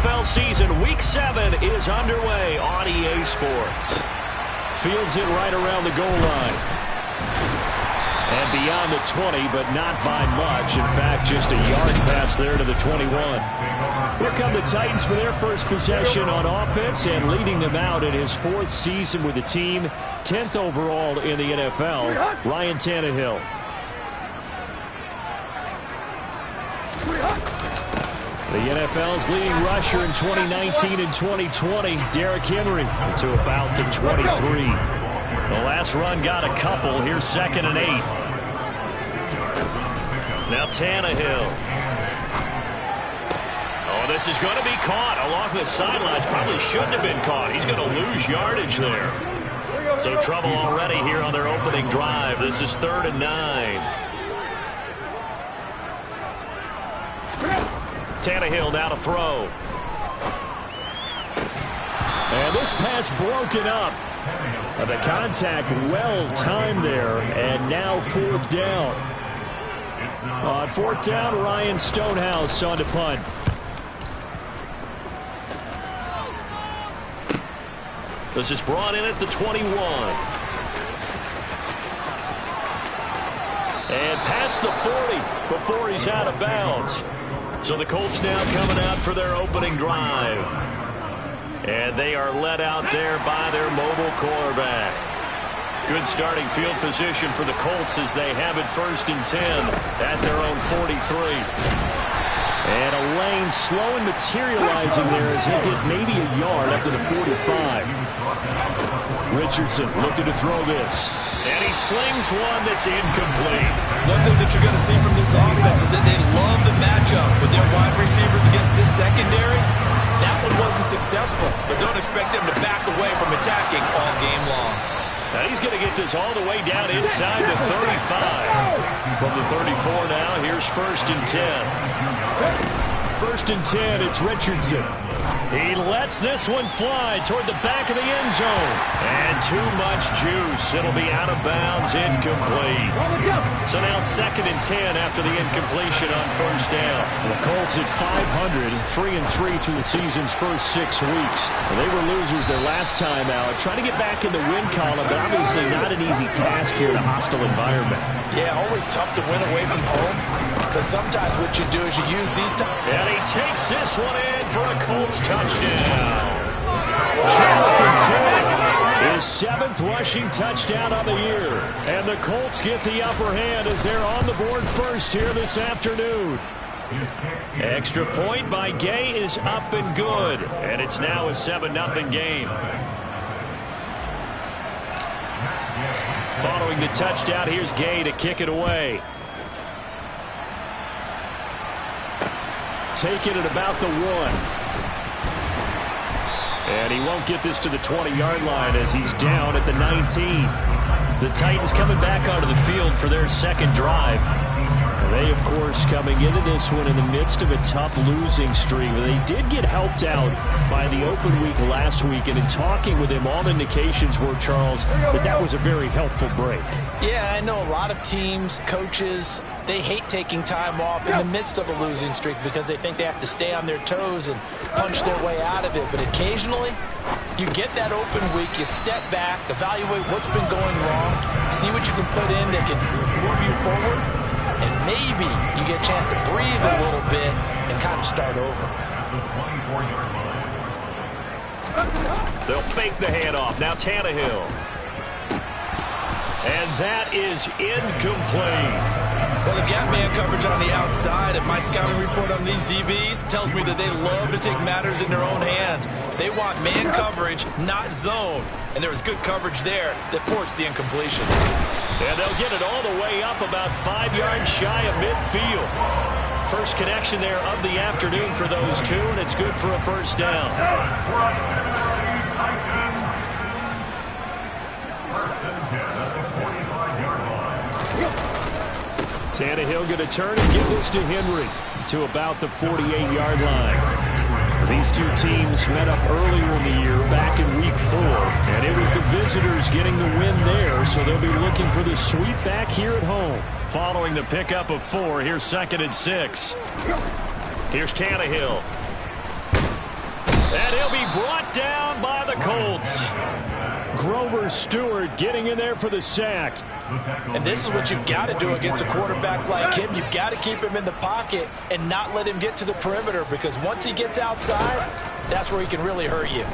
NFL season, Week 7 is underway on EA Sports. Fields it right around the goal line. And beyond the 20, but not by much. In fact, just a yard pass there to the 21. Here come the Titans for their first possession on offense, and leading them out in his 4th season with the team, 10th overall in the NFL, Ryan Tannehill. The NFL's leading rusher in 2019 and 2020, Derrick Henry, to about the 23. The last run got a couple. Here's 2nd and 8. Now Tannehill. Oh, this is going to be caught along the sidelines. Probably shouldn't have been caught. He's going to lose yardage there. So trouble already here on their opening drive. This is 3rd and 9. Tannehill now to throw. And this pass broken up. The contact well timed there, and now 4th down. On 4th down, Ryan Stonehouse on to punt. This is brought in at the 21. And past the 40 before he's out of bounds. So the Colts now coming out for their opening drive. And they are led out there by their mobile quarterback. Good starting field position for the Colts as they have it 1st and 10 at their own 43. And a lane slow and materializing there as he get maybe a yard up to the 45. Richardson looking to throw this. And he slings one that's incomplete. One thing that you're going to see from this offense is that they love the matchup with their wide receivers against this secondary. That one wasn't successful, but don't expect them to back away from attacking all game long. Now he's going to get this all the way down inside the 35. From the 34 now, here's 1st and 10. 1st and 10, it's Richardson. He lets this one fly toward the back of the end zone. And too much juice. It'll be out of bounds, incomplete. So now 2nd and 10 after the incompletion on 1st down. The Colts at 500, 3-3 through the season's first 6 weeks. They were losers their last time out. Trying to get back in the win column, but obviously not an easy task here in a hostile environment. Yeah, always tough to win away from home. Because sometimes what you do is you use these times. And he takes this one in for a Colts touchdown. Jonathan Taylor, his 7th rushing touchdown of the year. And the Colts get the upper hand as they're on the board first here this afternoon. Extra point by Gay is up and good. And it's now a 7-0 game. Following the touchdown, here's Gay to kick it away. Take it at about the 1. And he won't get this to the 20-yard line as he's down at the 19. The Titans coming back onto the field for their 2nd drive. They, of course, coming into this one in the midst of a tough losing streak. They did get helped out by the open week last week, and in talking with him, all indications were, Charles, that was a very helpful break. Yeah, I know a lot of teams, coaches, they hate taking time off in the midst of a losing streak because they think they have to stay on their toes and punch their way out of it. But occasionally, you get that open week, you step back, evaluate what's been going wrong, see what you can put in that can move you forward, and maybe you get a chance to breathe a little bit and kind of start over. They'll fake the handoff. Now Tannehill. And that is incomplete. Well, they've got man coverage on the outside, and my scouting report on these DBs tells me that they love to take matters in their own hands. They want man coverage, not zone. And there was good coverage there that forced the incompletion. And they'll get it all the way up about 5 yards shy of midfield. First connection there of the afternoon for those two, and it's good for a 1st down. Tannehill going to turn and give this to Henry to about the 48-yard line. These two teams met up earlier in the year, back in Week 4, and it was the visitors getting the win there, so they'll be looking for the sweep back here at home. Following the pickup of 4, here's 2nd and 6. Here's Tannehill. And he'll be brought down by the Colts. Grover Stewart getting in there for the sack. And this is what you've got to do against a quarterback like him. You've got to keep him in the pocket and not let him get to the perimeter, because once he gets outside, that's where he can really hurt you.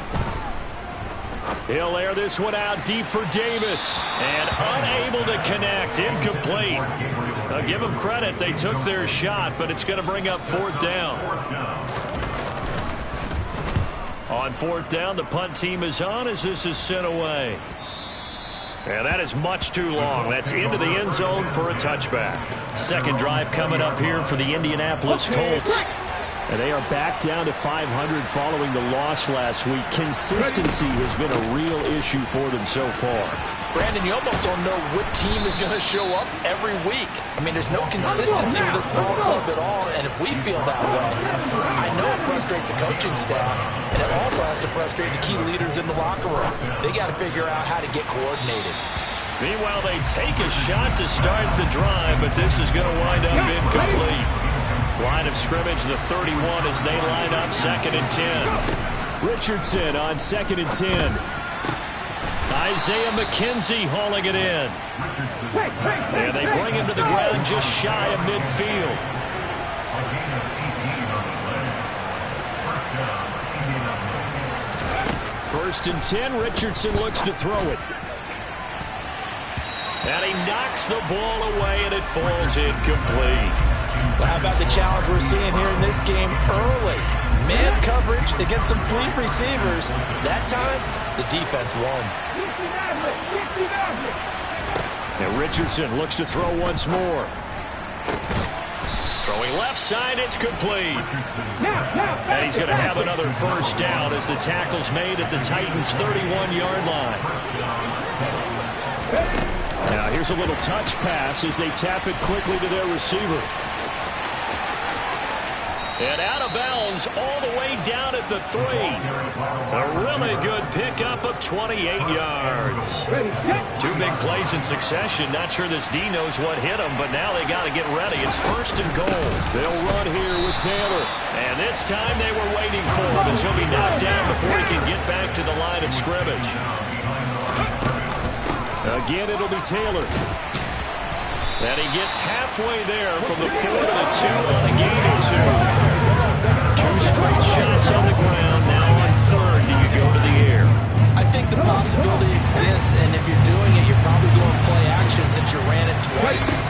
He'll air this one out deep for Davis. And unable to connect. Incomplete. I'll give them credit. They took their shot, but it's going to bring up 4th down. On 4th down, the punt team is on as this is sent away. And that is much too long. That's into the end zone for a touchback. Second drive coming up here for the Indianapolis Colts. And they are back down to 500 following the loss last week. Consistency has been a real issue for them so far. Brandon, you almost don't know what team is going to show up every week. I mean, there's no consistency with this ball club at all, and if we feel that way, I know it frustrates the coaching staff, and it also has to frustrate the key leaders in the locker room. They got to figure out how to get coordinated. Meanwhile, they take a shot to start the drive, but this is going to wind up incomplete. Line of scrimmage, the 31 as they line up 2nd and 10. Richardson on 2nd and 10. Isaiah McKenzie hauling it in. And they bring him to the ground just shy of midfield. First and 10, Richardson looks to throw it. And he knocks the ball away, and it falls incomplete. Well, how about the challenge we're seeing here in this game early? Man coverage against some fleet receivers. That time, the defense won. And Richardson looks to throw once more. Throwing left side, it's complete. And he's going to have another first down as the tackle's made at the Titans' 31-yard line. Now here's a little touch pass as they tap it quickly to their receiver. And out of bounds all the way down at the 3. A really good pickup of 28 yards. 2 big plays in succession. Not sure this D knows what hit him, but now they got to get ready. It's 1st and goal. They'll run here with Taylor. And this time they were waiting for him as he'll be knocked down before he can get back to the line of scrimmage. Again, it'll be Taylor. And he gets halfway there from the 4 to the 2 on a gain of 2. 2 straight shots on the ground. Now on 3rd, do you go to the air? I think the possibility exists, and if you're doing it, you're probably going play action since you ran it twice.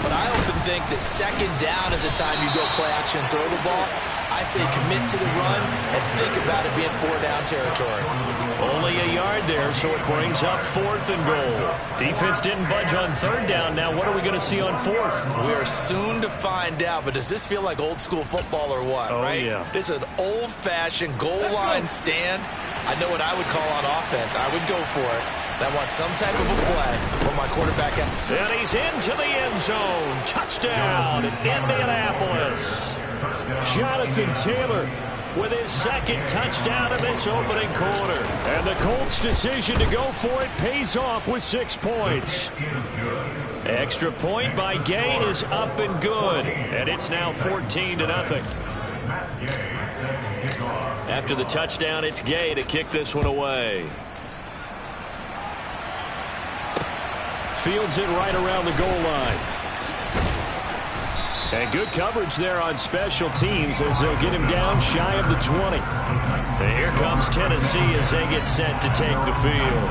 But I often think that 2nd down is the time you go play action and throw the ball. I say commit to the run and think about it being 4-down territory. Only a yard there, so it brings up 4th and goal. Defense didn't budge on 3rd down. Now what are we going to see on 4th? We are soon to find out, but does this feel like old school football or what, right? Yeah. This is an old-fashioned goal line stand. I know what I would call on offense. I would go for it. I want some type of a play for my quarterback. And he's into the end zone. Touchdown in Indianapolis. Jonathan Taylor with his 2nd touchdown of this opening quarter. And the Colts' decision to go for it pays off with 6 points. Extra point by Gay is up and good. And it's now 14-0. After the touchdown, it's Gay to kick this one away. Fields it right around the goal line. And good coverage there on special teams as they'll get him down shy of the 20. And here comes Tennessee as they get set to take the field.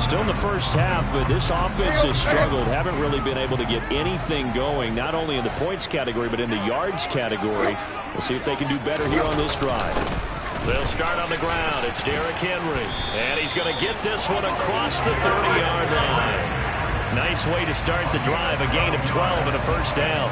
Still in the first half, but this offense has struggled. Haven't really been able to get anything going, not only in the points category, but in the yards category. We'll see if they can do better here on this drive. They'll start on the ground. It's Derrick Henry. And he's going to get this one across the 30-yard line. Nice way to start the drive. A gain of 12 and a first down.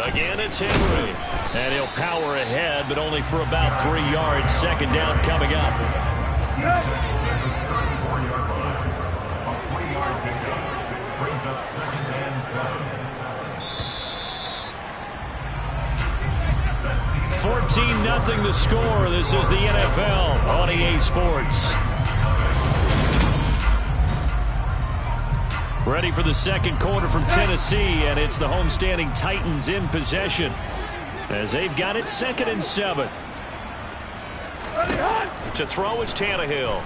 Again, it's Henry. And he'll power ahead, but only for about 3 yards. 2nd down coming up. 14-0 the score. This is the NFL on EA Sports. Ready for the second quarter from Tennessee, and it's the homestanding Titans in possession as they've got it 2nd and 7. To throw is Tannehill.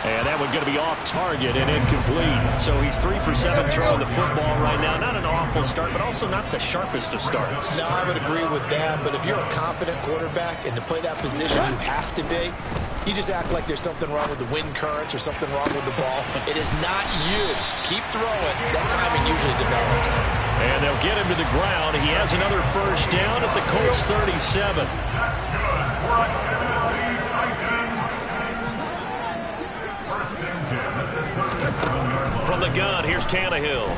And that one going to be off target and incomplete. So he's 3 for 7 throwing the football right now. Not an awful start, but also not the sharpest of starts. No, I would agree with that. But if you're a confident quarterback and to play that position, you have to be. You just act like there's something wrong with the wind currents or something wrong with the ball. It is not you. Keep throwing. That timing usually develops. And they'll get him to the ground. He has another first down at the Colts 37. From the gun, here's Tannehill.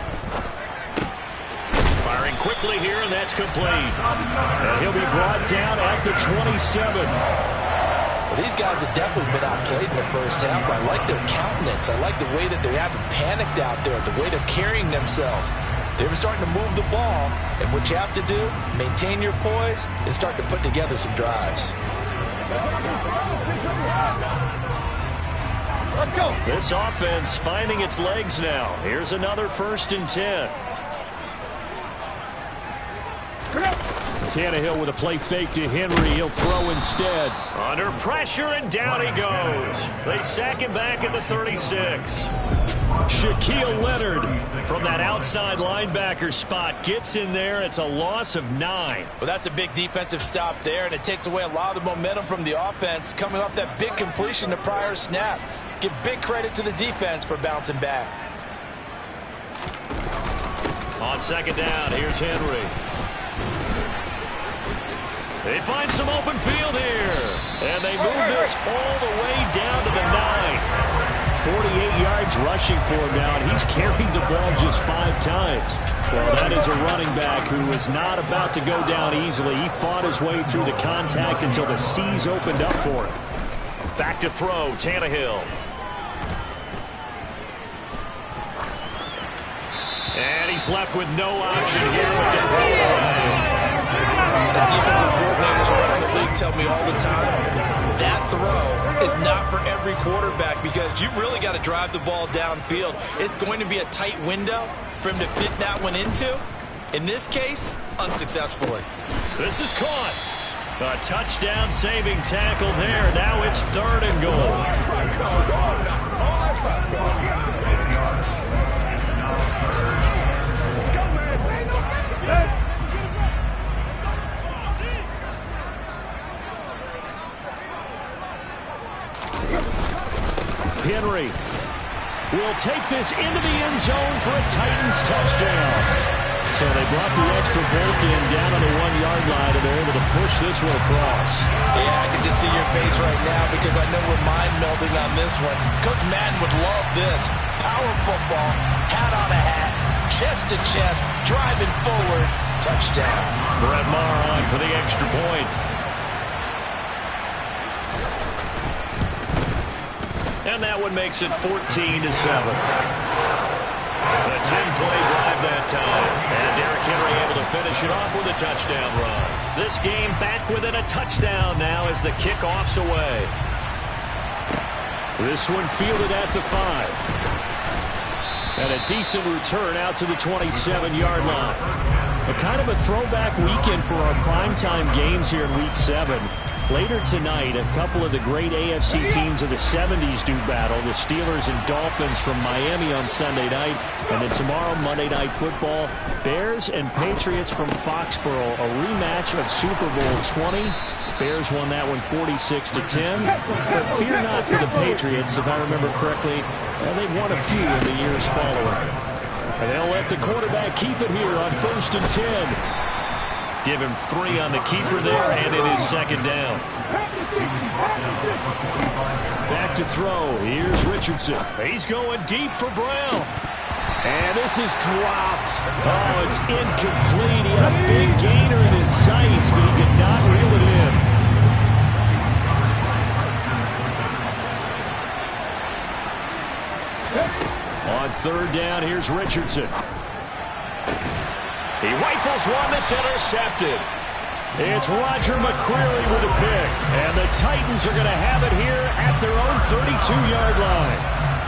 Firing quickly here, and that's complete. And he'll be brought down at the 27. Well, these guys have definitely been outplayed in the first half. I like their countenance. I like the way that they haven't panicked out there, the way they're carrying themselves. They're starting to move the ball, and what you have to do, maintain your poise and start to put together some drives. Let's go. This offense finding its legs now. Here's another 1st and 10. Tannehill with a play fake to Henry. He'll throw instead. Under pressure, and down he goes. They sack him back at the 36. Shaquille Leonard from that outside linebacker spot gets in there. It's a loss of 9. Well, that's a big defensive stop there, and it takes away a lot of the momentum from the offense coming off that big completion the prior snap. Give big credit to the defense for bouncing back. On 2nd down, here's Henry. They find some open field here, and they move this all the way down to the 9. 48 yards rushing for him now, and he's carried the ball just 5 times. Well, that is a running back who was not about to go down easily. He fought his way through the contact until the seas opened up for him. Back to throw, Tannehill. And he's left with no option here but to throw away. As defensive coordinators around the league tell me all the time, that throw is not for every quarterback because you've really got to drive the ball downfield. It's going to be a tight window for him to fit that one into. In this case, unsuccessfully. This is caught. A touchdown saving tackle there. Now it's 3rd and goal. Henry will take this into the end zone for a Titans touchdown. So they brought the extra bulk in down on the 1-yard line, and they're able to push this one across. Yeah, I can just see your face right now because I know we're mind-melding on this one. Coach Madden would love this. Power football, hat on a hat, chest to chest, driving forward, touchdown. Brett Maher on for the extra point. And that one makes it 14-7. A 10-play drive that time. And Derrick Henry able to finish it off with a touchdown run. This game back within a touchdown now as the kickoff's away. This one fielded at the 5. And a decent return out to the 27-yard line. A kind of a throwback weekend for our primetime games here in Week 7. Later tonight, a couple of the great AFC teams of the 70s do battle. The Steelers and Dolphins from Miami on Sunday night. And then tomorrow, Monday Night Football, Bears and Patriots from Foxborough. A rematch of Super Bowl 20. Bears won that one 46-10. But fear not for the Patriots. If I remember correctly, they've won a few in the years following. And they'll let the quarterback keep it here on 1st and 10. Give him 3 on the keeper there, and it is 2nd down. Back to throw. Here's Richardson. He's going deep for Brown. And this is dropped. Oh, it's incomplete. He had a big gainer in his sights, but he could not reel it in. On 3rd down, here's Richardson. He rifles one that's intercepted. It's Roger McCreary with a pick. And the Titans are going to have it here at their own 32-yard line.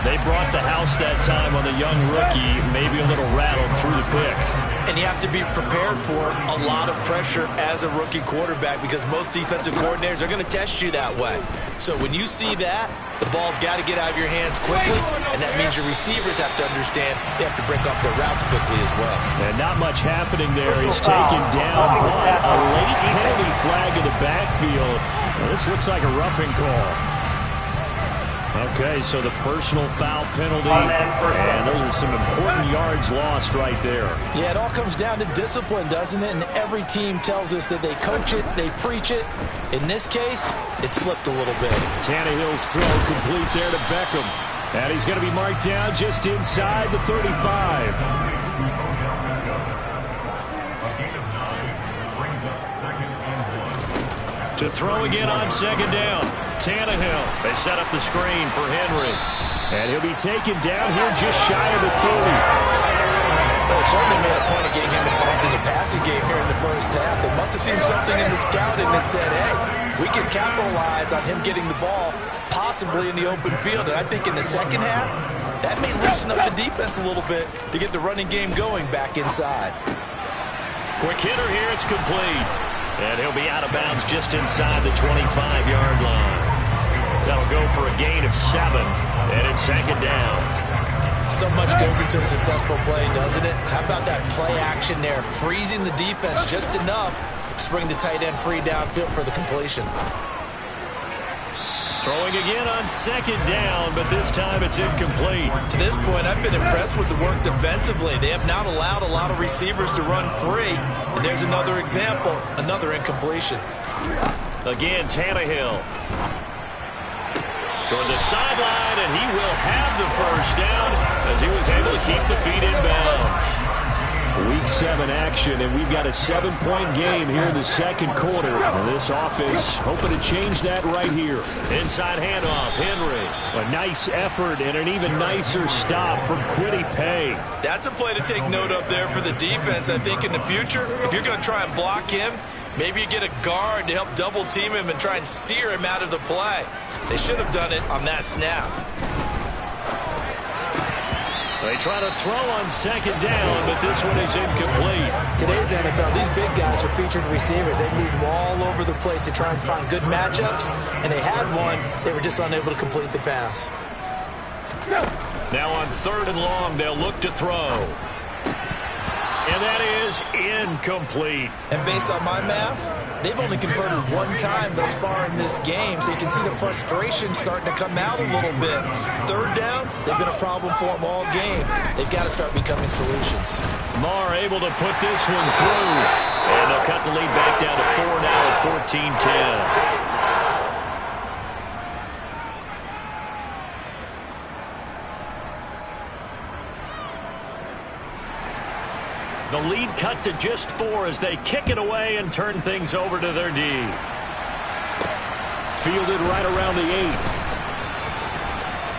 They brought the house that time on the young rookie, maybe a little rattled through the pick. And you have to be prepared for a lot of pressure as a rookie quarterback because most defensive coordinators are going to test you that way. So when you see that, the ball's got to get out of your hands quickly, and that means your receivers have to understand they have to break off their routes quickly as well. And not much happening there. He's taken down, but a late penalty flag in the backfield. Well, this looks like a roughing call. Okay, so the personal foul penalty, and those are some important yards lost right there. Yeah, it all comes down to discipline, doesn't it? And every team tells us that they coach it, they preach it. In this case, it slipped a little bit. Tannehill's throw complete there to Beckham. And he's going to be marked down just inside the 35. To throw again on second down. Tannehill. They set up the screen for Henry. And he'll be taken down here just shy of the 30. Well, it certainly made a point of getting him involved in the passing game here in the first half. They must have seen something in the scouting that said, hey, we can capitalize on him getting the ball possibly in the open field. And I think in the second half, that may loosen up the defense a little bit to get the running game going back inside. Quick hitter here. It's complete. And he'll be out of bounds just inside the 25-yard line. That'll go for a gain of 7, and it's second down. So much goes into a successful play, doesn't it? How about that play action there, freezing the defense just enough to bring the tight end free downfield for the completion. Throwing again on second down, but this time it's incomplete. To this point, I've been impressed with the work defensively. They have not allowed a lot of receivers to run free. And there's another example, another incompletion. Again, Tannehill. Toward the sideline, and he will have the first down as he was able to keep the feet in bounds. Week 7 action, and we've got a 7-point game here in the second quarter. And this offense hoping to change that right here. Inside handoff, Henry. A nice effort and an even nicer stop from Kwity Paye. That's a play to take note of there for the defense. I think in the future, if you're going to try and block him, maybe you get a guard to help double team him and try and steer him out of the play. They should have done it on that snap. They try to throw on second down, but this one is incomplete. Today's NFL, these big guys are featured receivers. They move all over the place to try and find good matchups, and they had one. They were just unable to complete the pass. Now on 3rd and long, they'll look to throw. And that is incomplete. And based on my math, they've only converted one time thus far in this game, so you can see the frustration starting to come out a little bit. 3rd downs, they've been a problem for them all game. They've got to start becoming solutions. Marr able to put this one through. And they'll cut the lead back down to 4 now at 14-10. The lead cut to just 4 as they kick it away and turn things over to their D. Fielded right around the 8.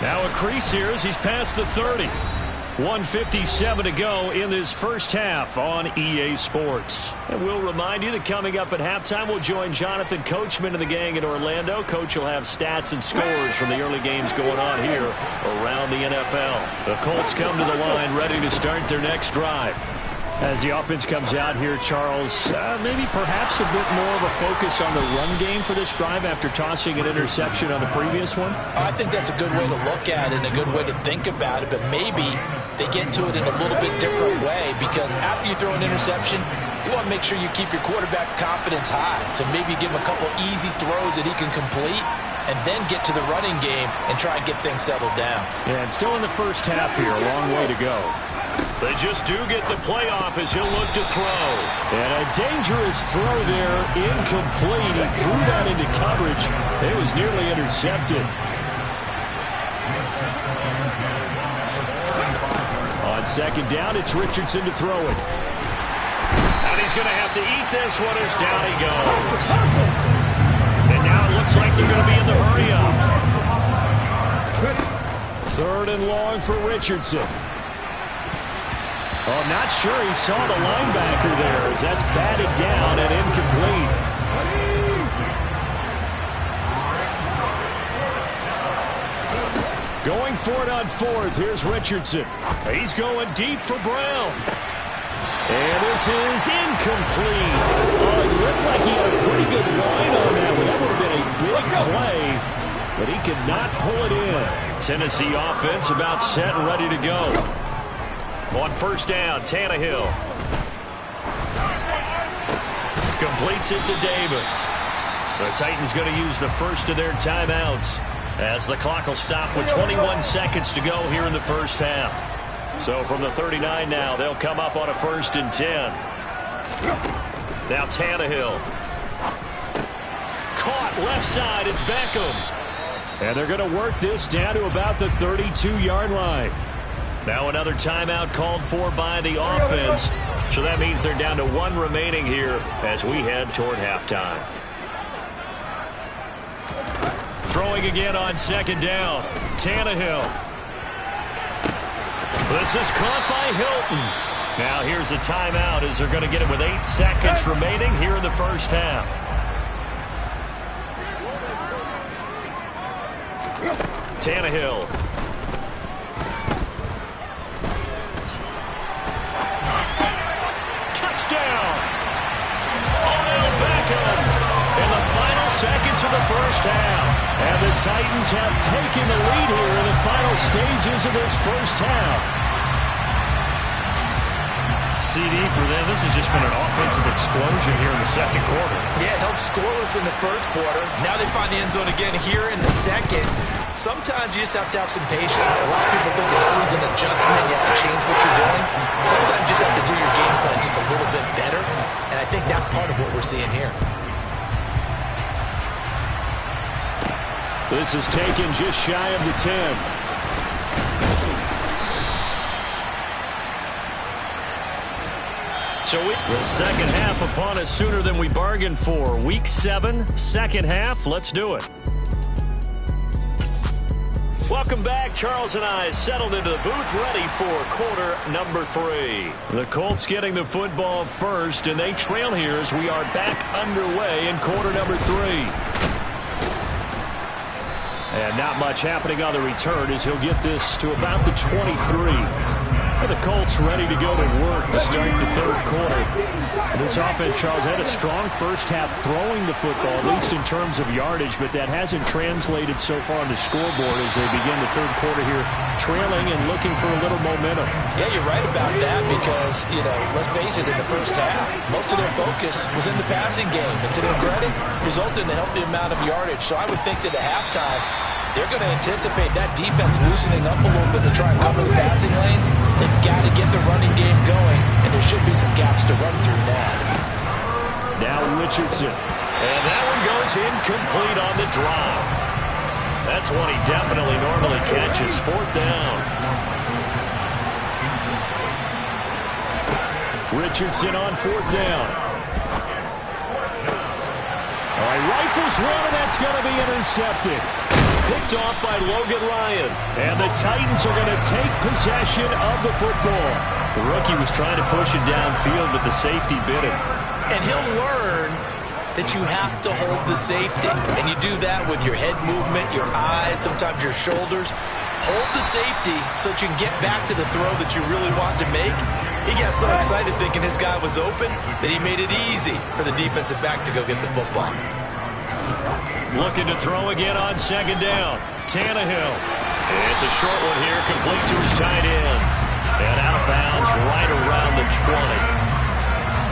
Now a crease here as he's past the 30. 1:57 to go in this first half on EA Sports. And we'll remind you that coming up at halftime, we'll join Jonathan Coachman and the gang in Orlando. Coach will have stats and scores from the early games going on here around the NFL. The Colts come to the line ready to start their next drive. As the offense comes out here, Charles, maybe perhaps a bit more of a focus on the run game for this drive after tossing an interception on the previous one? I think that's a good way to look at it and a good way to think about it, but maybe they get to it in a little bit different way because after you throw an interception, you want to make sure you keep your quarterback's confidence high. So maybe you give him a couple easy throws that he can complete and then get to the running game and try and get things settled down. Yeah, and still in the first half here, a long way to go. They just do get the playoff as he'll look to throw. And a dangerous throw there, incomplete. He threw that into coverage. It was nearly intercepted. On second down, it's Richardson to throw it. And he's going to have to eat this one as down he goes. And now it looks like they're going to be in the hurry-up. 3rd and long for Richardson. Oh, not sure he saw the linebacker there as that's batted down and incomplete. Going for it on fourth. Here's Richardson. He's going deep for Brown. And this is incomplete. Oh, it looked like he had a pretty good line on that one. That would have been a big play, but he could not pull it in. Tennessee offense about set and ready to go. On first down, Tannehill. Completes it to Davis. The Titans going to use the first of their timeouts as the clock will stop with 21 seconds to go here in the first half. So from the 39 now, they'll come up on a 1st and 10. Now Tannehill. Caught left side. It's Beckham. And they're going to work this down to about the 32-yard line. Now another timeout called for by the offense. So that means they're down to 1 remaining here as we head toward halftime. Throwing again on 2nd down. Tannehill. This is caught by Hilton. Now here's a timeout as they're going to get it with 8 seconds remaining here in the first half. Tannehill. Touchdown. Odell Beckham in the final seconds of the first half. And the Titans have taken the lead here in the final stages of this first half. CD for them. This has just been an offensive explosion here in the second quarter. Yeah, held scoreless in the first quarter. Now they find the end zone again here in the second. Sometimes you just have to have some patience. A lot of people think it's always an adjustment. You have to change what you're doing. Sometimes you just have to do your game plan just a little bit better. And I think that's part of what we're seeing here. This is taken just shy of the 10. So the second half upon us sooner than we bargained for. Week 7, second half. Let's do it. Welcome back. Charles and I settled into the booth ready for quarter number 3. The Colts getting the football first, and they trail here as we are back underway in quarter number 3. And not much happening on the return as he'll get this to about the 23. For the Colts ready to go to work to start the third quarter. This offense, Charles, had a strong first half throwing the football, at least in terms of yardage, but that hasn't translated so far on the scoreboard as they begin the third quarter here, trailing and looking for a little momentum. Yeah, you're right about that because, let's face it, in the first half, most of their focus was in the passing game. And to their credit, resulted in a healthy amount of yardage. So I would think that at halftime, they're going to anticipate that defense loosening up a little bit to try and cover the passing lanes. They've got to get the running game going, and there should be some gaps to run through now. Now Richardson. And that one goes incomplete on the drop. That's one he definitely normally catches. 4th down. Richardson on 4th down. All right, rifles one, and that's going to be intercepted. Picked off by Logan Ryan. And the Titans are going to take possession of the football. The rookie was trying to push it downfield, but the safety bit him. And he'll learn that you have to hold the safety. And you do that with your head movement, your eyes, sometimes your shoulders. Hold the safety so that you can get back to the throw that you really want to make. He got so excited thinking his guy was open that he made it easy for the defensive back to go get the football. Looking to throw again on 2nd down. Tannehill. It's a short one here, complete to his tight end. And out of bounds right around the 20.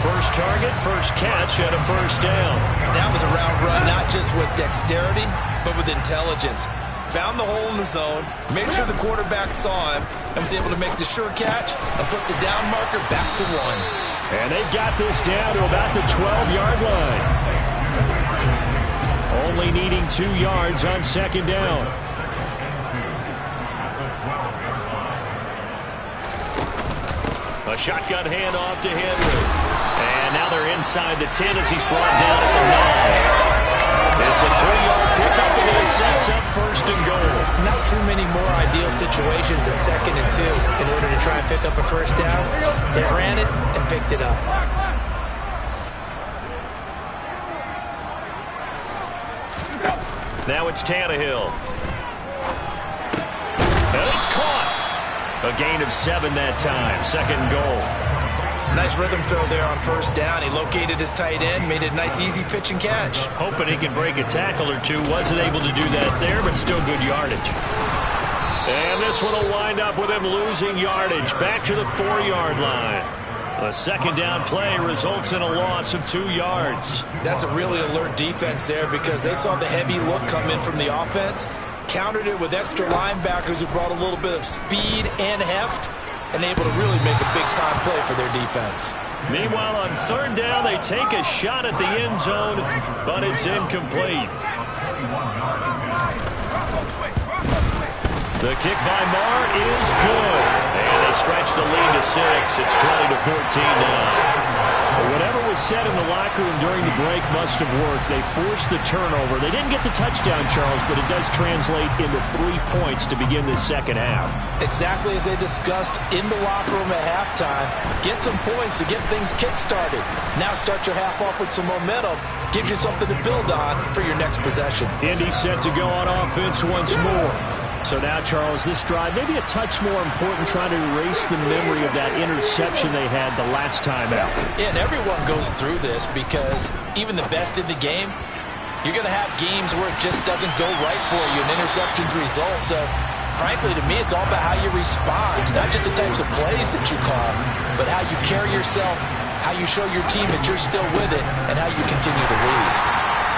First target, first catch, and a 1st down. That was a route run, not just with dexterity, but with intelligence. Found the hole in the zone, made sure the quarterback saw him, and was able to make the sure catch and put the down marker back to 1. And they've got this down to about the 12-yard line. Only needing 2 yards on 2nd down. A shotgun handoff to Henry. And now they're inside the 10 as he's brought down at the 9. It's a 3-yard pickup, and it sets up 1st and goal. Not too many more ideal situations at 2nd and 2 in order to try and pick up a 1st down. They ran it and picked it up. Now it's Tannehill. And it's caught. A gain of 7 that time. Second and goal. Nice rhythm throw there on first down. He located his tight end, made it a nice easy pitch and catch. Hoping he can break a tackle or two. Wasn't able to do that there, but still good yardage. And this one will wind up with him losing yardage. Back to the 4-yard line. A second down play results in a loss of 2 yards. That's a really alert defense there because they saw the heavy look come in from the offense, countered it with extra linebackers who brought a little bit of speed and heft, and able to really make a big-time play for their defense. Meanwhile, on third down, they take a shot at the end zone, but it's incomplete. The kick by Marr is good. And they stretch the lead to 6. It's 20-14 now. Whatever was said in the locker room during the break must have worked. They forced the turnover. They didn't get the touchdown, Charles, but it does translate into 3 points to begin the second half. Exactly as they discussed in the locker room at halftime. Get some points to get things kick-started. Now start your half off with some momentum. Gives you something to build on for your next possession. Indy set to go on offense once more. So now, Charles, this drive maybe a touch more important, trying to erase the memory of that interception they had the last time out. Yeah, and everyone goes through this because even the best in the game, you're going to have games where it just doesn't go right for you, and interceptions result. So, frankly, to me, it's all about how you respond, not just the types of plays that you call, but how you carry yourself, how you show your team that you're still with it, and how you continue to lead.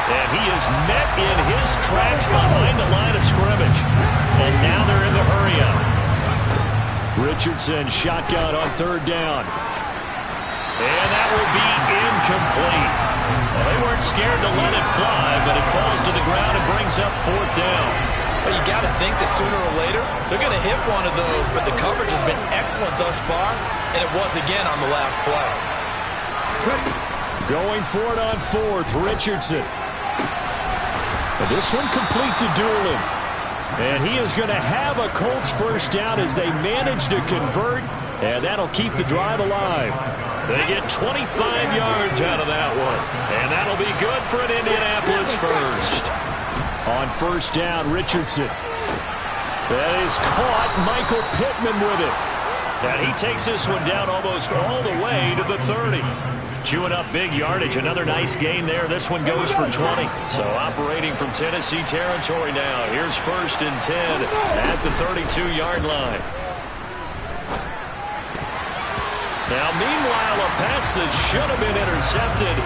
And he is met in his tracks behind the line of scrimmage. And now they're in the hurry-up. Richardson shotgun on third down. And that will be incomplete. Well, they weren't scared to let it fly, but it falls to the ground and brings up fourth down. Well, you got to think that sooner or later, they're going to hit one of those, but the coverage has been excellent thus far, and it was again on the last play. Going for it on fourth, Richardson. And this one complete to Doolin. And he is going to have a Colts first down as they manage to convert, and that'll keep the drive alive. They get 25 yards out of that one, and that'll be good for an Indianapolis first. On first down, Richardson. That is caught. Michael Pittman with it. And he takes this one down almost all the way to the 30. Chewing up big yardage. Another nice gain there. This one goes for 20. So operating from Tennessee territory now. Here's first and 10 at the 32-yard line. Now, meanwhile, a pass that should have been intercepted,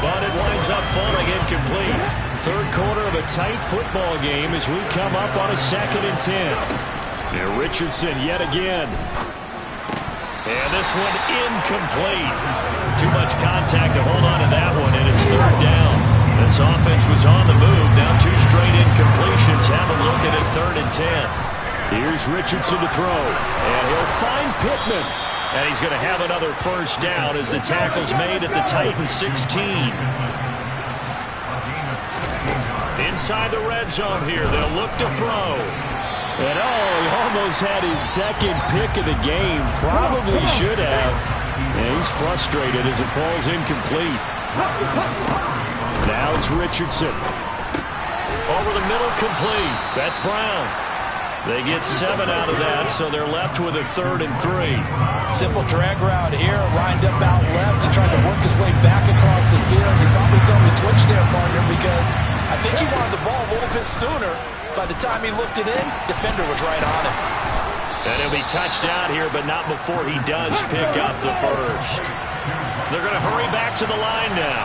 but it winds up falling incomplete. Third quarter of a tight football game as we come up on a 2nd and 10. Here Richardson yet again. And this one incomplete. Too much contact to hold on to that one, and it's third down. This offense was on the move. Now 2 straight incompletions. Have a look at it, 3rd and 10. Here's Richardson to throw, and he'll find Pittman. And he's going to have another first down as the tackle's made at the Titans 16. Inside the red zone here, they'll look to throw. And he almost had his second pick of the game. Probably should have. And he's frustrated as it falls incomplete. Now it's Richardson. Over the middle, complete. That's Brown. They get 7 out of that, so they're left with a 3rd and 3. Simple drag route here, lined up out left. He tried to work his way back across the field. You probably saw him twitch there, partner, because I think he wanted the ball a little bit sooner. By the time he looked it in, defender was right on him. And he'll be touched out here, but not before he does pick up the first. They're going to hurry back to the line now.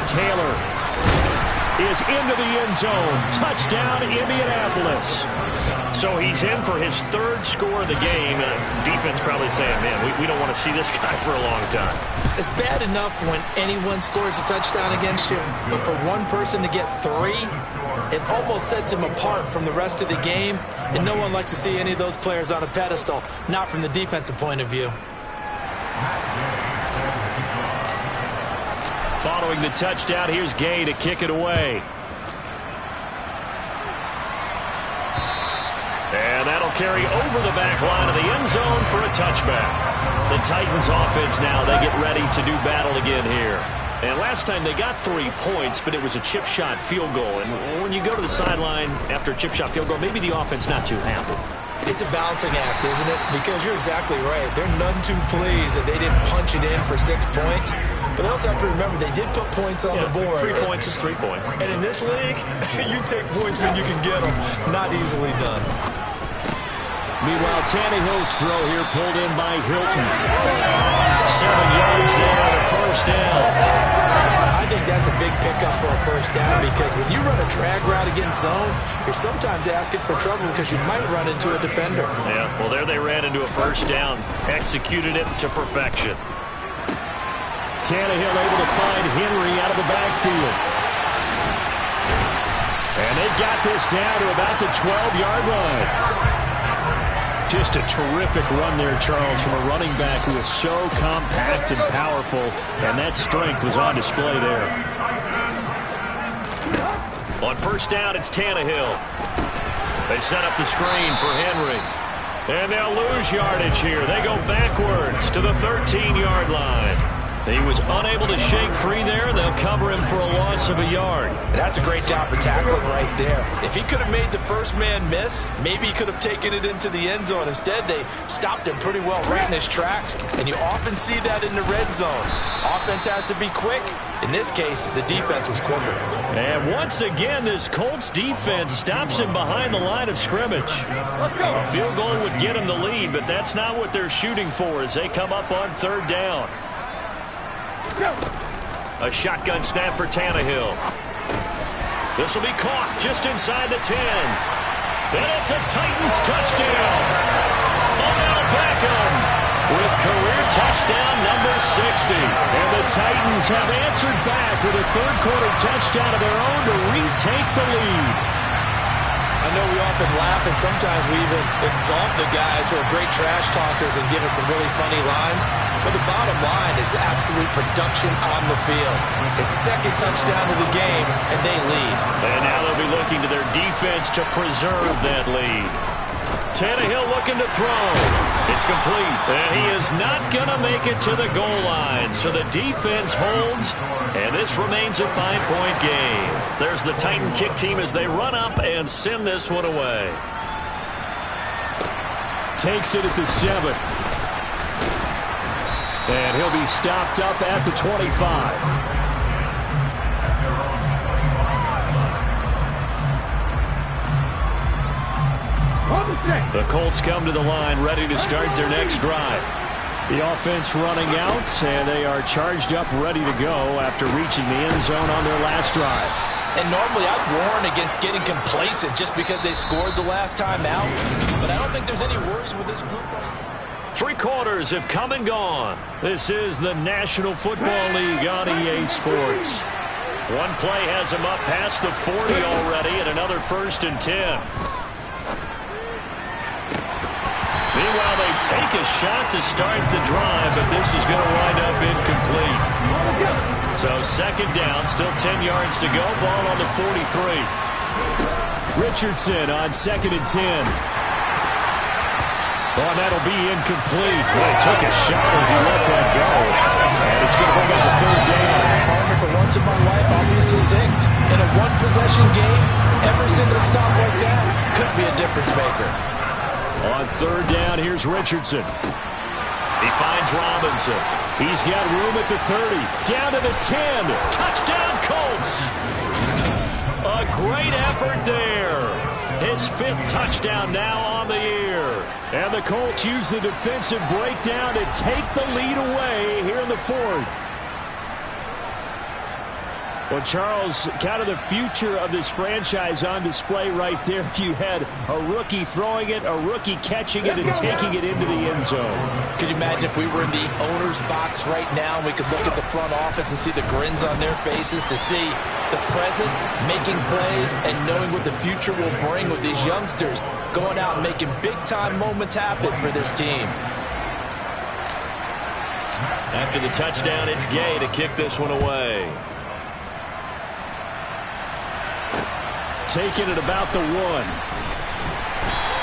Taylor is into the end zone. Touchdown, Indianapolis. So he's in for his 3rd score of the game. Defense probably saying, man, we don't want to see this guy for a long time. It's bad enough when anyone scores a touchdown against you, but for one person to get 3, it almost sets him apart from the rest of the game, and no one likes to see any of those players on a pedestal, not from the defensive point of view. Following the touchdown, here's Gay to kick it away. And that'll carry over the back line of the end zone for a touchback. The Titans offense now, they get ready to do battle again here. And last time they got 3 points, but it was a chip shot field goal. And when you go to the sideline after a chip shot field goal, maybe the offense not too happy. It's a balancing act, isn't it? Because you're exactly right. They're none too pleased that they didn't punch it in for 6 points. But they also have to remember they did put points on the board. 3 points is 3 points. And in this league, you take points when you can get them. Not easily done. Meanwhile, Tannehill's throw here pulled in by Hilton. 7 yards there on a first down. I think that's a big pickup for a first down because when you run a drag route against zone, you're sometimes asking for trouble because you might run into a defender. Yeah, well, there they ran into a first down. Executed it to perfection. Tannehill able to find Henry out of the backfield. And they've got this down to about the 12-yard line. Just a terrific run there, Charles, from a running back who is so compact and powerful, and that strength was on display there. On first down, it's Tannehill. They set up the screen for Henry. And they'll lose yardage here. They go backwards to the 13-yard line. He was unable to shake free there. They'll cover him for a loss of a yard. And that's a great job of tackling right there. If he could have made the first man miss, maybe he could have taken it into the end zone. Instead, they stopped him pretty well right in his tracks, and you often see that in the red zone. Offense has to be quick. In this case, the defense was quicker. And once again, this Colts defense stops him behind the line of scrimmage. A field goal would get him the lead, but that's not what they're shooting for as they come up on third down. A shotgun snap for Tannehill. This will be caught just inside the 10. And it's a Titans touchdown. Odell Beckham with career touchdown number 60. And the Titans have answered back with a third-quarter touchdown of their own to retake the lead. I know we often laugh and sometimes we even exalt the guys who are great trash talkers and give us some really funny lines. But the bottom line is absolute production on the field. His second touchdown of the game, and they lead. And now they'll be looking to their defense to preserve that lead. Tannehill looking to throw. It's complete. And he is not going to make it to the goal line. So the defense holds, and this remains a 5-point game. There's the Titan kick team as they run up and send this one away. Takes it at the 7. And he'll be stopped up at the 25. The Colts come to the line ready to start their next drive. The offense running out, and they are charged up ready to go after reaching the end zone on their last drive. And normally I'd warn against getting complacent just because they scored the last time out. But I don't think there's any worries with this group right now. 3 quarters have come and gone. This is the National Football League on EA Sports. One play has them up past the 40 already and another 1st and 10. Meanwhile, they take a shot to start the drive, but this is going to wind up incomplete. So 2nd down, still 10 yards to go. Ball on the 43. Richardson on 2nd and 10. Oh, and that'll be incomplete. Well, he took a shot as he let that go. And it's going to bring up the 3rd down. Partner, for once in my life, I'll be succinct. In a one-possession game, every single stop like that could be a difference maker. On 3rd down, here's Richardson. He finds Robinson. He's got room at the 30. Down to the 10. Touchdown, Colts. A great effort there. His 5th touchdown now on the year. And the Colts use the defensive breakdown to take the lead away here in the 4th. Well, Charles, kind of the future of this franchise on display right there. You had a rookie throwing it, a rookie catching it, and taking it into the end zone. Could you imagine if we were in the owner's box right now and we could look at the front office and see the grins on their faces to see the present, making plays, and knowing what the future will bring with these youngsters going out and making big-time moments happen for this team. After the touchdown, it's Gay to kick this one away. Taken at about the 1.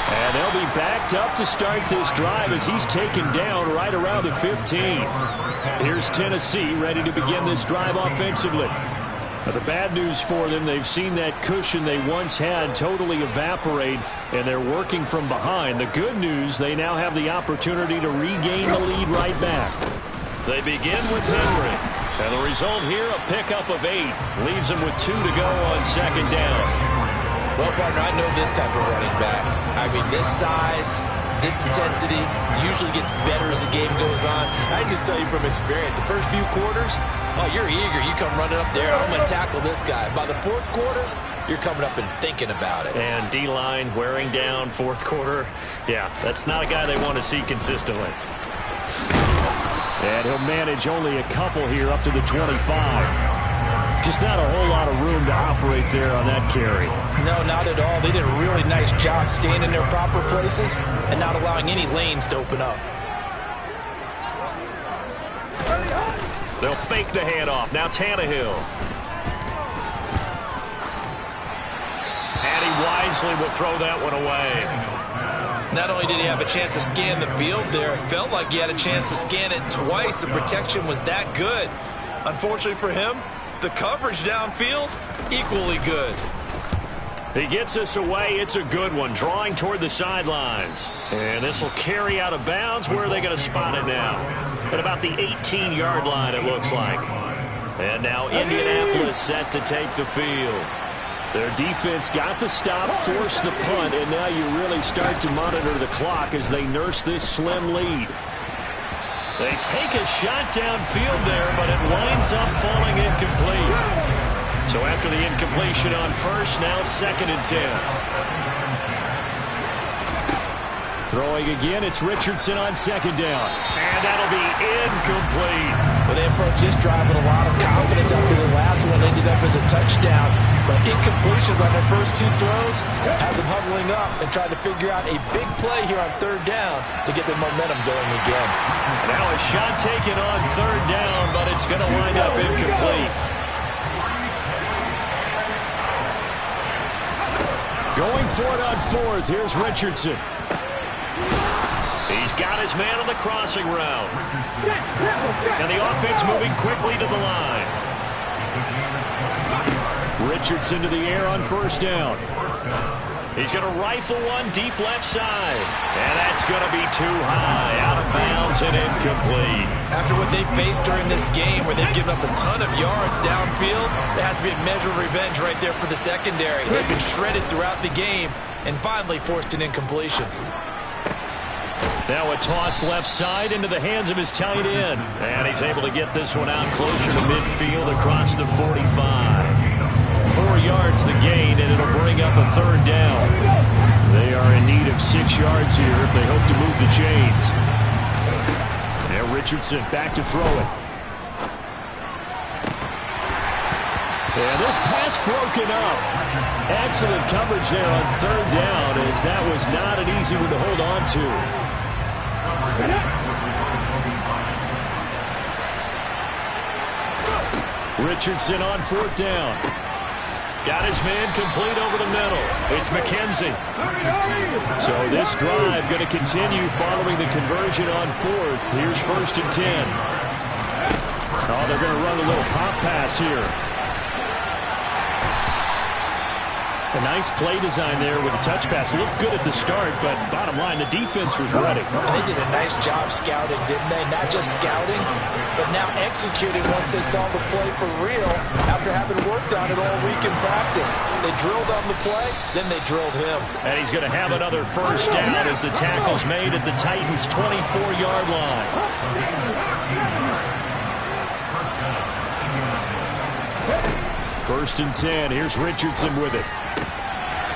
And they'll be backed up to start this drive as he's taken down right around the 15. Here's Tennessee ready to begin this drive offensively. But the bad news for them, they've seen that cushion they once had totally evaporate, and they're working from behind. The good news, they now have the opportunity to regain the lead right back. They begin with Henry. And the result here, a pickup of 8. Leaves them with 2 to go on second down. Well, partner, I know this type of running back. I mean, this size, this intensity usually gets better as the game goes on. I just tell you from experience, the first few quarters, oh, you're eager. You come running up there, I'm going to tackle this guy. By the fourth quarter, you're coming up and thinking about it. And D-line wearing down fourth quarter. Yeah, that's not a guy they want to see consistently. And he'll manage only a couple here up to the 25. Just not a whole lot of room to operate there on that carry. No, not at all. They did a really nice job staying in their proper places and not allowing any lanes to open up. They'll fake the handoff. Now Tannehill. And he wisely will throw that one away. Not only did he have a chance to scan the field there, it felt like he had a chance to scan it twice. The protection was that good. Unfortunately for him, the coverage downfield, equally good. He gets us away. It's a good one, drawing toward the sidelines. And this will carry out of bounds. Where are they going to spot it now? At about the 18-yard line, it looks like. And now Indianapolis set to take the field. Their defense got the stop, forced the punt, and now you really start to monitor the clock as they nurse this slim lead. They take a shot downfield there, but it winds up falling incomplete. So after the incompletion on first, now 2nd and 10. Throwing again, it's Richardson on 2nd down. And that'll be incomplete. Well, they approached this drive with a lot of confidence after the last one ended up as a touchdown. But incompletions on their first 2 throws has them huddling up and trying to figure out a big play here on 3rd down to get their momentum going again. Now a shot taken on 3rd down, but it's going to wind up incomplete. Going for it on 4th, here's Richardson. He's got his man on the crossing route. And the offense moving quickly to the line. Richardson to the air on 1st down. He's going to rifle one deep left side. And that's going to be too high. Out of bounds and incomplete. After what they faced during this game where they've given up a ton of yards downfield, there has to be a measure of revenge right there for the secondary. They've been shredded throughout the game and finally forced an incompletion. Now a toss left side into the hands of his tight end. And he's able to get this one out closer to midfield across the 45. 4 yards the gain, and it'll bring up a 3rd down. They are in need of 6 yards here if they hope to move the chains. Now Richardson back to throw it. And this pass broken up. Excellent coverage there on 3rd down, as that was not an easy one to hold on to. Richardson on 4th down. Got his man complete over the middle. It's McKenzie. So this drive going to continue following the conversion on 4th. Here's 1st and 10. Oh, they're going to run a little pop pass here. A nice play design there with a touch pass. Looked good at the start, but bottom line, the defense was ready. They did a nice job scouting, didn't they? Not just scouting, but now executing once they saw the play for real after having worked on it all week in practice. They drilled on the play, then they drilled him. And he's going to have another 1st down as the tackle's made at the Titans' 24-yard line. 1st and 10. Here's Richardson with it.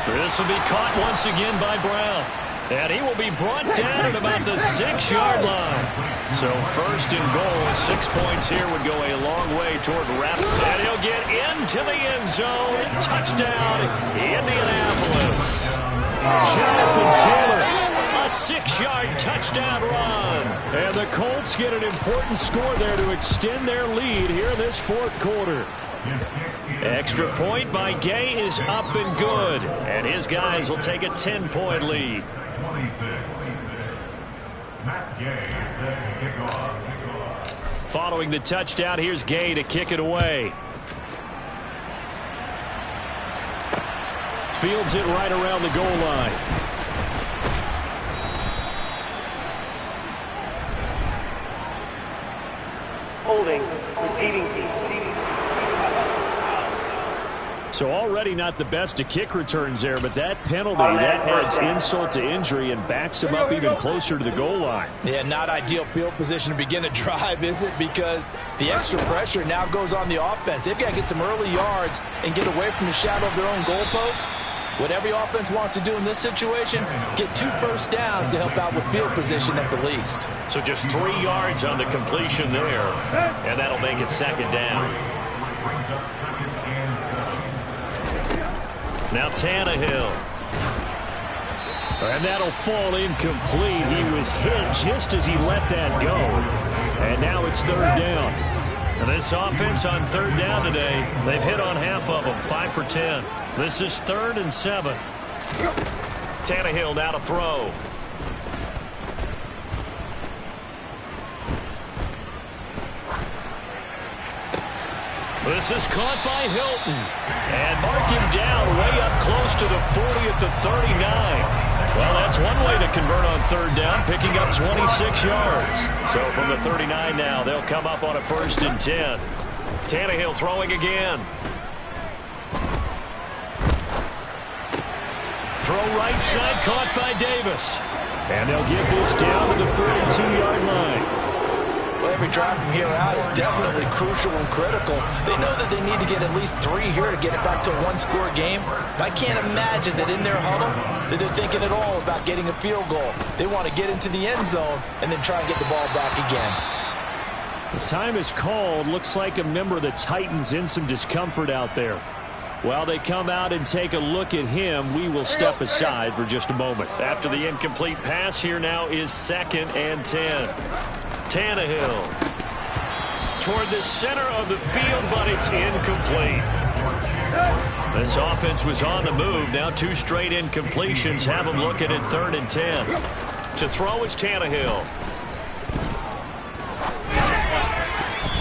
This will be caught once again by Brown. And he will be brought down at about the 6-yard line. So 1st and goal, 6 points here would go a long way toward wrapping. And he'll get into the end zone. Touchdown, Indianapolis. Jonathan Taylor, a 6-yard touchdown run. And the Colts get an important score there to extend their lead here this 4th quarter. Extra point by Gay is up and good. And his guys will take a 10-point lead. Following the touchdown, here's Gay to kick it away. Fields it right around the goal line. Holding. Receiving team. So already not the best to kick returns there, but that penalty, that adds insult to injury and backs him up even closer to the goal line. Yeah, not ideal field position to begin a drive, is it? Because the extra pressure now goes on the offense. They've got to get some early yards and get away from the shadow of their own goalposts. What every offense wants to do in this situation, get 2 first downs to help out with field position at the least. So just 3 yards on the completion there, and that'll make it 2nd down. Now Tannehill. And that'll fall incomplete. He was hit just as he let that go. And now it's 3rd down. And this offense on 3rd down today, they've hit on half of them, 5 for 10. This is 3rd and 7. Tannehill now to throw. This is caught by Hilton. And mark him down way up close to the 40 at the 39. Well, that's one way to convert on 3rd down, picking up 26 yards. So from the 39 now, they'll come up on a 1st and 10. Tannehill throwing again. Throw right side, caught by Davis. And they'll get this down to the 42-yard line. Well, every drive from here out is definitely crucial and critical. They know that they need to get at least 3 here to get it back to a 1-score game. But I can't imagine that in their huddle that they're thinking at all about getting a field goal. They want to get into the end zone and then try and get the ball back again. The time is called. Looks like a member of the Titans in some discomfort out there. While they come out and take a look at him, we will step aside for just a moment. After the incomplete pass, here now is 2nd and 10. Tannehill toward the center of the field, but it's incomplete. This offense was on the move. Now 2 straight incompletions have them looking at 3rd and 10. To throw is Tannehill.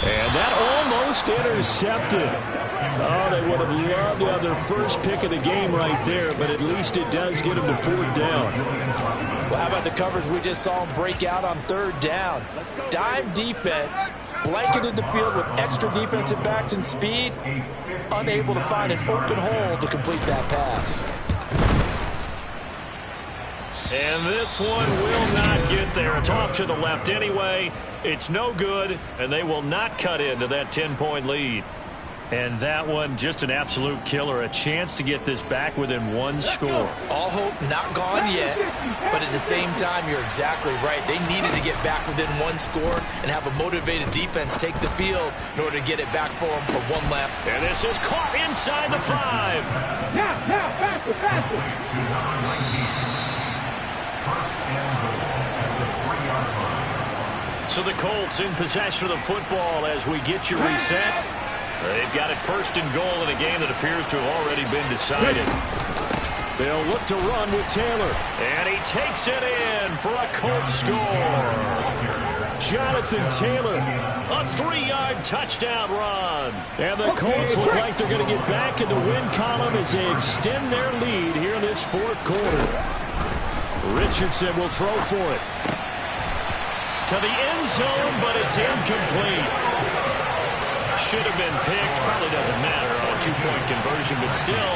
And that almost intercepted. Oh, they would have loved to have their first pick of the game right there, but at least it does get them to 4th down. Well, how about the coverage we just saw them break out on 3rd down? Dime defense, blanketed the field with extra defensive backs and speed, unable to find an open hole to complete that pass. And this one will not get there. It's off to the left anyway. It's no good, and they will not cut into that 10-point lead. And that one, just an absolute killer. A chance to get this back within 1 score. All hope not gone yet, but at the same time, you're exactly right. They needed to get back within 1 score and have a motivated defense take the field in order to get it back for them for 1 lap. And this is caught inside the 5. Now, faster, faster. So the Colts in possession of the football as we get you reset. They've got it 1st and goal in a game that appears to have already been decided. They'll look to run with Taylor. And he takes it in for a Colts score. Jonathan Taylor, a 3-yard touchdown run. And the Colts look like they're going to get back in the win column as they extend their lead here in this 4th quarter. Richardson will throw for it. To the end zone, but it's incomplete. Should have been picked. Probably doesn't matter on a 2-point conversion, but still,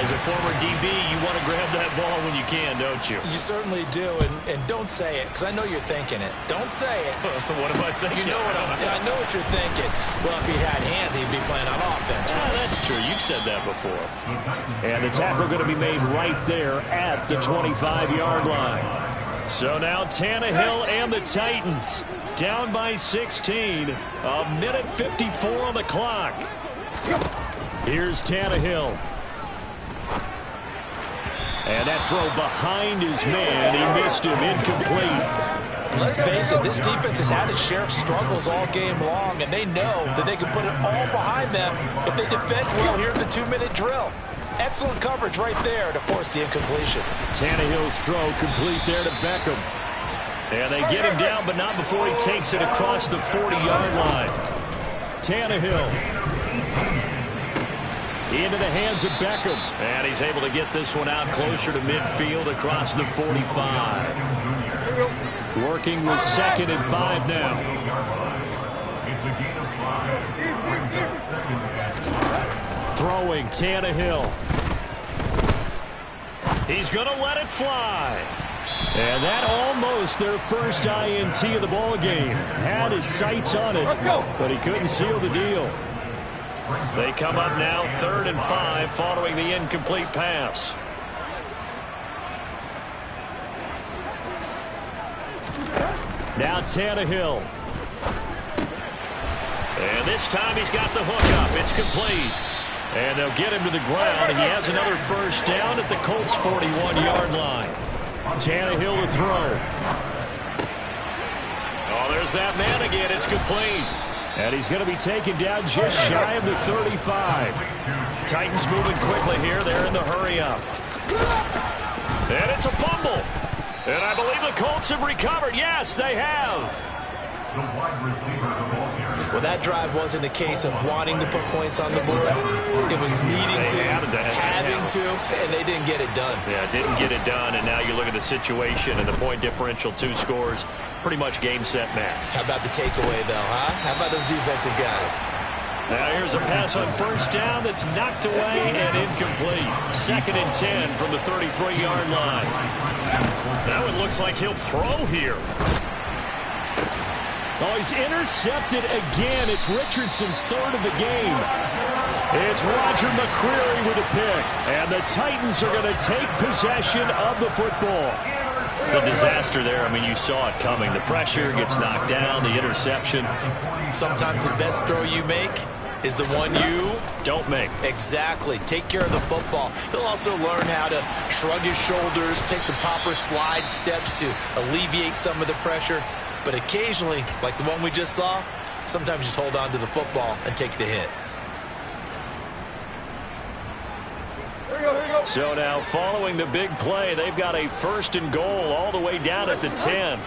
as a former DB, you want to grab that ball when you can, don't you? You certainly do, and don't say it, because I know you're thinking it. Don't say it. What am I thinking? You know what I know what you're thinking. Well, if he had hands, he'd be playing on offense. Ah, that's true. You've said that before. And the tackle going to be made right there at the 25-yard line. So now Tannehill and the Titans down by 16. A minute 54 on the clock. Here's Tannehill. And that throw behind his man. He missed him. Incomplete. let's face it, this defense has had its share of struggles all game long, and they know that they can put it all behind them if they defend well here in the 2-minute drill. Excellent coverage right there to force the incompletion. Tannehill's throw complete there to Beckham. And they get him down, but not before he takes it across the 40-yard line. Tannehill into the hands of Beckham. And he's able to get this one out closer to midfield across the 45. Working with 2nd and 5 now. Throwing Tannehill. He's going to let it fly. And that almost their first INT of the ball game. Had his sights on it, but he couldn't seal the deal. They come up now 3rd and 5 following the incomplete pass. Now Tannehill. And this time he's got the hook up. It's complete. And they'll get him to the ground. He has another first down at the Colts' 41-yard line. Tannehill to throw. Oh, there's that man again. It's complete. And he's going to be taken down just shy of the 35. Titans moving quickly here. They're in the hurry-up. And it's a fumble. And I believe the Colts have recovered. Yes, they have. Well, that drive wasn't a case of wanting to put points on the board. It was needing to, having to, and they didn't get it done. Yeah, didn't get it done, and now you look at the situation and the point differential, 2 scores, pretty much game, set, match. How about the takeaway, though, huh? How about those defensive guys? Now here's a pass on first down that's knocked away and incomplete. 2nd and 10 from the 33-yard line. Now it looks like he'll throw here. Oh, he's intercepted again. It's Richardson's 3rd of the game. It's Roger McCreary with a pick. And the Titans are going to take possession of the football. The disaster there, I mean, you saw it coming. The pressure gets knocked down, the interception. Sometimes the best throw you make is the one you don't make. Exactly. Take care of the football. He'll also learn how to shrug his shoulders, take the proper slide steps to alleviate some of the pressure. But occasionally, like the one we just saw, sometimes just hold on to the football and take the hit. So now following the big play, they've got a 1st and goal all the way down at the 10.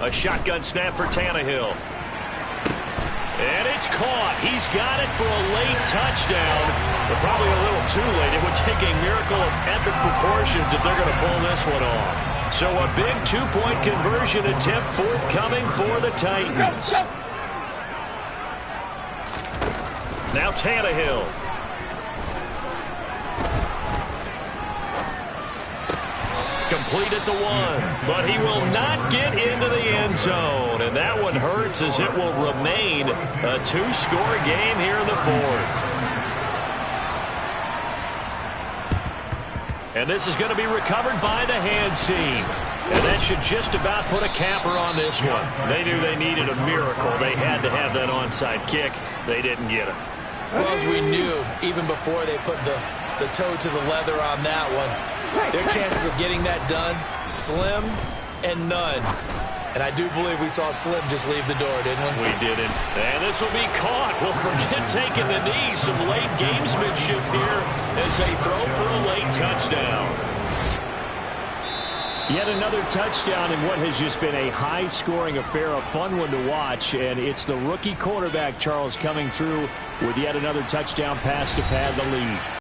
A shotgun snap for Tannehill. And it's caught. He's got it for a late touchdown, but probably a little too late. It would take a miracle of epic proportions if they're going to pull this one off. So a big 2-point conversion attempt forthcoming for the Titans. Now Tannehill. Complete at the 1, but he will not get into the end zone. And that one hurts as it will remain a 2-score game here in the 4th. And this is going to be recovered by the hands team. And that should just about put a capper on this one. They knew they needed a miracle. They had to have that onside kick. They didn't get it. Well, as we knew, even before they put the toe to the leather on that one, their chances of getting that done, slim and none. And I do believe we saw Slim just leave the door, didn't we? We didn't. And this will be caught. Well, forget taking the knee. Some late gamesmanship here as they throw for a late touchdown. Yet another touchdown in what has just been a high-scoring affair, a fun one to watch. And it's the rookie quarterback, Charles, coming through with yet another touchdown pass to pad the lead.